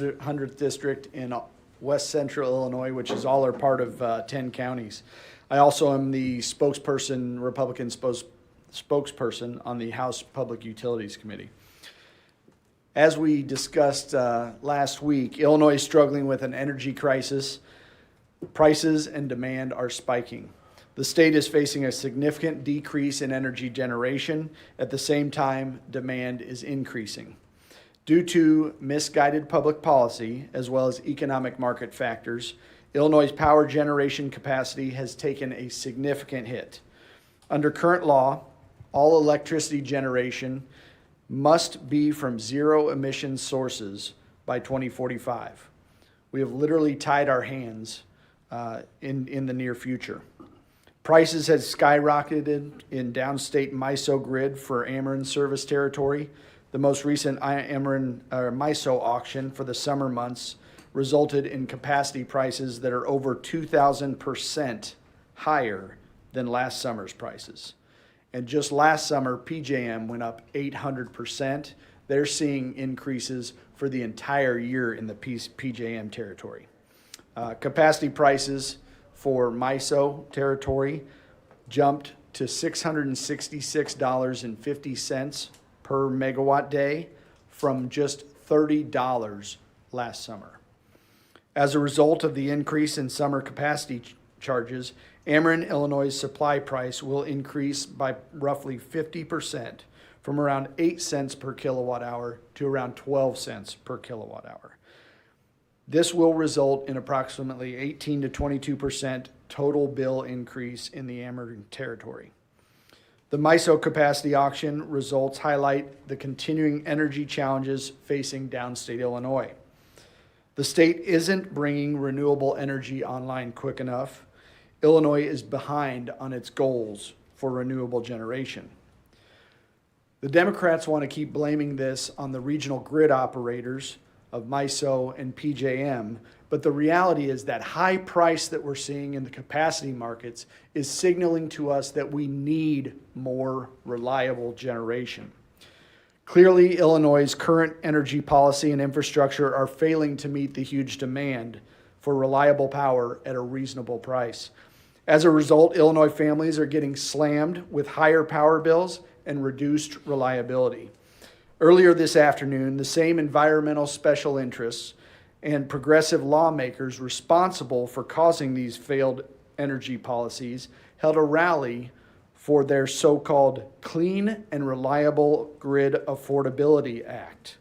100th district in West Central Illinois, which is all or part of 10 counties. I also am the Republican spokesperson on the House Public Utilities Committee. As we discussed last week, Illinois is struggling with an energy crisis. Prices and demand are spiking. The state is facing a significant decrease in energy generation. At the same time, demand is increasing. Due to misguided public policy, as well as economic market factors, Illinois' power generation capacity has taken a significant hit. Under current law, all electricity generation must be from zero emission sources by 2045. We have literally tied our hands in the near future. Prices have skyrocketed in downstate MISO grid for Ameren service territory. The most recent MISO auction for the summer months resulted in capacity prices that are over 2,000% higher than last summer's prices. And just last summer, PJM went up 800%. They're seeing increases for the entire year in the PJM territory. Capacity prices for MISO territory jumped to $666.50 per megawatt day from just $30 last summer. As a result of the increase in summer capacity charges, Ameren Illinois' supply price will increase by roughly 50% from around 8 cents per kilowatt hour to around 12 cents per kilowatt hour. This will result in approximately 18 to 22% total bill increase in the Ameren territory. The MISO capacity auction results highlight the continuing energy challenges facing downstate Illinois. The state isn't bringing renewable energy online quick enough. Illinois is behind on its goals for renewable generation. The Democrats want to keep blaming this on the regional grid operators of MISO and PJM, but the reality is that high price that we're seeing in the capacity markets is signaling to us that we need more reliable generation. Clearly, Illinois' current energy policy and infrastructure are failing to meet the huge demand for reliable power at a reasonable price. As a result, Illinois families are getting slammed with higher power bills and reduced reliability. Earlier this afternoon, the same environmental special interests and progressive lawmakers responsible for causing these failed energy policies held a rally for their so-called Clean and Reliable Grid Affordability Act.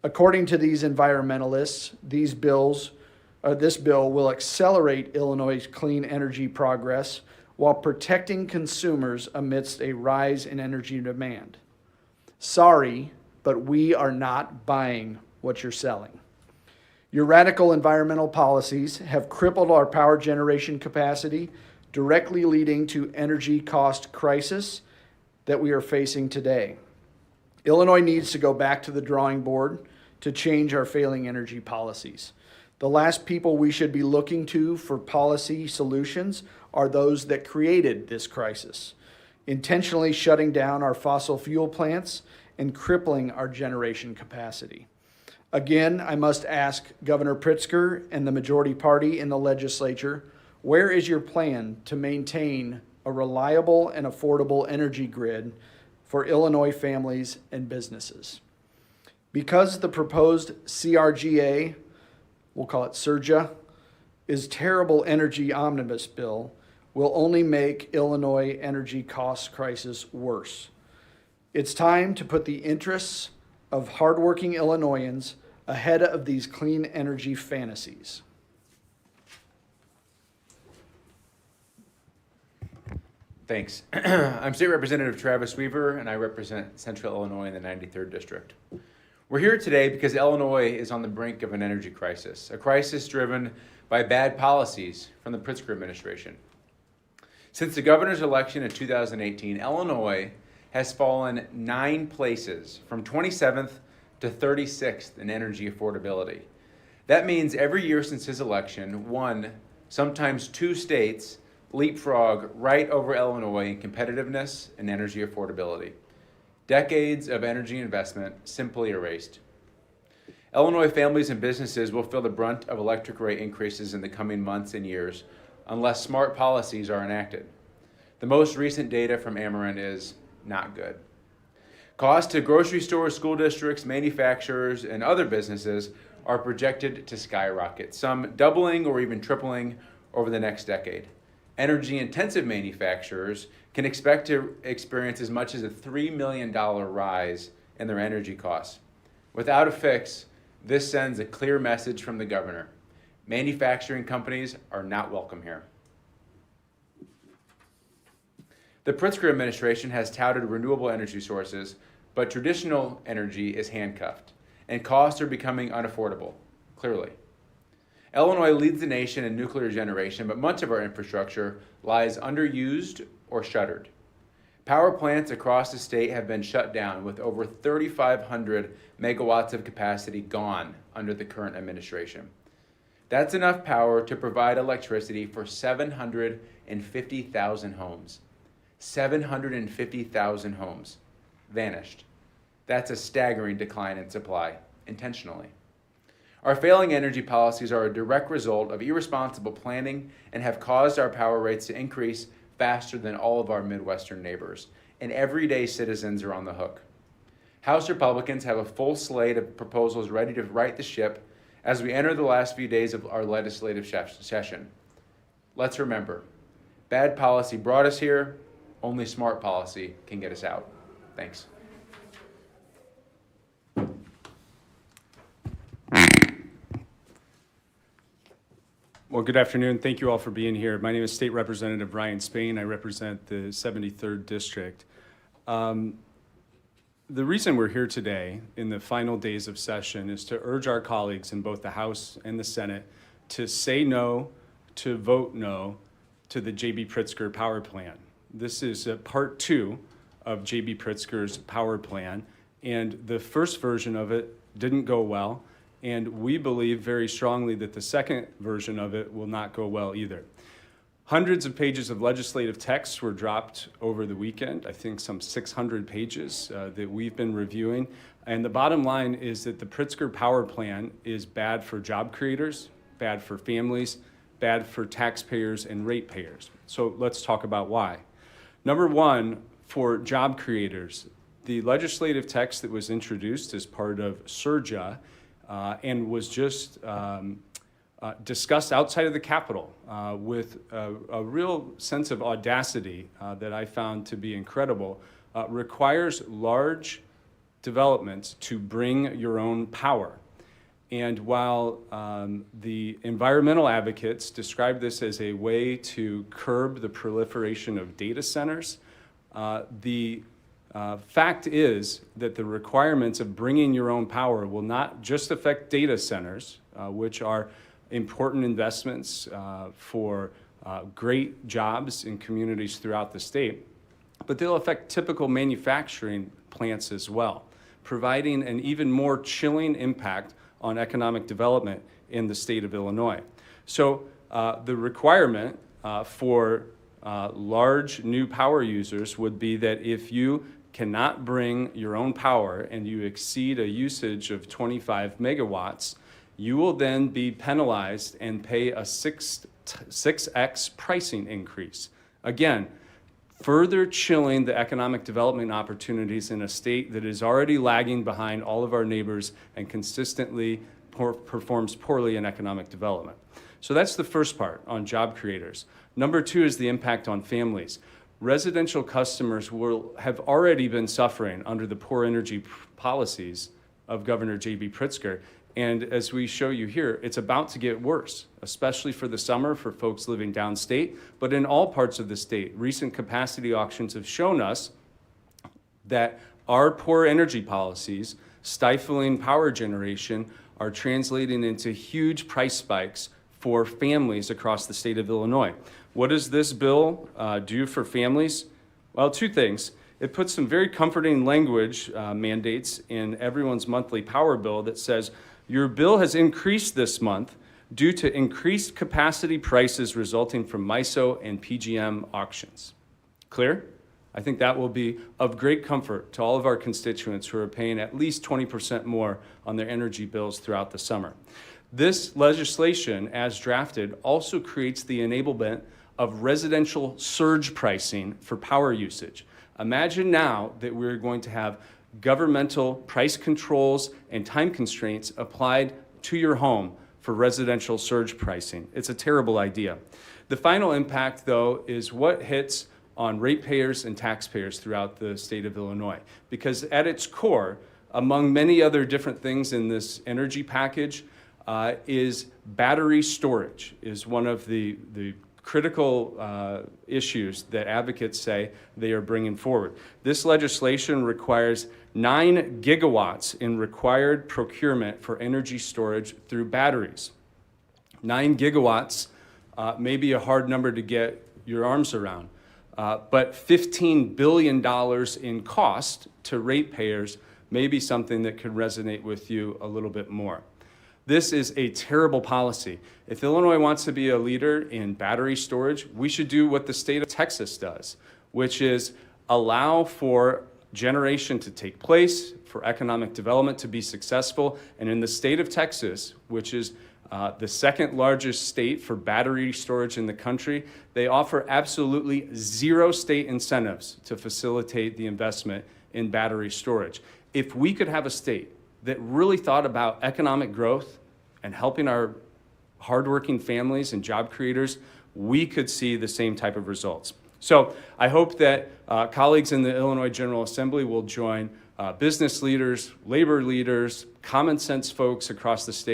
According to these environmentalists, this bill will accelerate Illinois' clean energy progress while protecting consumers amidst a rise in energy demand. Sorry, but we are not buying what you're selling. Your radical environmental policies have crippled our power generation capacity, directly leading to energy cost crisis that we are facing today. Illinois needs to go back to the drawing board to change our failing energy policies. The last people we should be looking to for policy solutions are those that created this crisis, intentionally shutting down our fossil fuel plants and crippling our generation capacity. Again, I must ask Governor Pritzker and the majority party in the legislature, where is your plan to maintain a reliable and affordable energy grid for Illinois families and businesses? Because the proposed CRGA, we'll call it SERGA, is terrible energy omnibus bill, will only make Illinois energy cost crisis worse. It's time to put the interests of hardworking Illinoisans ahead of these clean energy fantasies. Thanks. I'm State Representative Travis Weaver, and I represent Central Illinois in the 93rd District. We're here today because Illinois is on the brink of an energy crisis, a crisis driven by bad policies from the Pritzker administration. Since the governor's election in 2018, Illinois has fallen 9 places from 27th to 36th in energy affordability. That means every year since his election, one, sometimes 2 states leapfrog right over Illinois in competitiveness and energy affordability. Decades of energy investment simply erased. Illinois families and businesses will feel the brunt of electric rate increases in the coming months and years unless smart policies are enacted. The most recent data from Ameren is not good. Costs to grocery stores, school districts, manufacturers, and other businesses are projected to skyrocket, some doubling or even tripling over the next decade. Energy-intensive manufacturers can expect to experience as much as a $3 million rise in their energy costs. Without a fix, this sends a clear message from the governor. Manufacturing companies are not welcome here. The Pritzker administration has touted renewable energy sources, but traditional energy is handcuffed, and costs are becoming unaffordable, clearly. Illinois leads the nation in nuclear generation, but much of our infrastructure lies underused or shuttered. Power plants across the state have been shut down with over 3,500 megawatts of capacity gone under the current administration. That's enough power to provide electricity for 750,000 homes. 750,000 homes vanished. That's a staggering decline in supply, intentionally. Our failing energy policies are a direct result of irresponsible planning and have caused our power rates to increase faster than all of our Midwestern neighbors, and everyday citizens are on the hook. House Republicans have a full slate of proposals ready to right the ship as we enter the last few days of our legislative session. Let's remember, bad policy brought us here, only smart policy can get us out. Thanks. Well, good afternoon. Thank you all for being here. My name is State Representative Ryan Spain. I represent the 73rd District. The reason we're here today in the final days of session is to urge our colleagues in both the House and the Senate to say no, to vote no to the J.B. Pritzker power plan. This is part 2 of J.B. Pritzker's power plan, and the first version of it didn't go well, and we believe very strongly that the second version of it will not go well either. Hundreds of pages of legislative texts were dropped over the weekend, I think some 600 pages that we've been reviewing, and the bottom line is that the Pritzker power plan is bad for job creators, bad for families, bad for taxpayers and ratepayers. So let's talk about why. Number one, for job creators, the legislative text that was introduced as part of SURJA and was just discussed outside of the Capitol with a real sense of audacity that I found to be incredible, requires large developments to bring your own power. And while the environmental advocates describe this as a way to curb the proliferation of data centers, the fact is that the requirements of bringing your own power will not just affect data centers, which are important investments for great jobs in communities throughout the state, but they'll affect typical manufacturing plants as well, providing an even more chilling impact on economic development in the state of Illinois. So the requirement for large new power users would be that if you cannot bring your own power and you exceed a usage of 25 megawatts, you will then be penalized and pay a 6x pricing increase. Again, further chilling the economic development opportunities in a state that is already lagging behind all of our neighbors and consistently performs poorly in economic development. So that's the first part on job creators. Number two is the impact on families. Residential customers have already been suffering under the poor energy policies of Governor J.B. Pritzker. And as we show you here, it's about to get worse, especially for the summer for folks living downstate, but in all parts of the state. Recent capacity auctions have shown us that our poor energy policies, stifling power generation, are translating into huge price spikes for families across the state of Illinois. What does this bill do for families? Well, two things. It puts some very comforting language mandates in everyone's monthly power bill that says, your bill has increased this month due to increased capacity prices resulting from MISO and PGM auctions. Clear? I think that will be of great comfort to all of our constituents who are paying at least 20% more on their energy bills throughout the summer. This legislation, as drafted, also creates the enablement of residential surge pricing for power usage. Imagine now that we're going to have governmental price controls and time constraints applied to your home for residential surge pricing. It's a terrible idea. The final impact, though, is what hits on ratepayers and taxpayers throughout the state of Illinois. Because at its core, among many other different things in this energy package, is battery storage, is one of the critical issues that advocates say they are bringing forward. This legislation requires 9 gigawatts in required procurement for energy storage through batteries. 9 gigawatts may be a hard number to get your arms around, but $15 billion in cost to ratepayers may be something that could resonate with you a little bit more. This is a terrible policy. If Illinois wants to be a leader in battery storage, we should do what the state of Texas does, which is allow for generation to take place, for economic development to be successful. And in the state of Texas, which is the second largest state for battery storage in the country, they offer absolutely zero state incentives to facilitate the investment in battery storage. If we could have a state that really thought about economic growth and helping our hardworking families and job creators, we could see the same type of results. So I hope that colleagues in the Illinois General Assembly will join business leaders, labor leaders, common sense folks across the state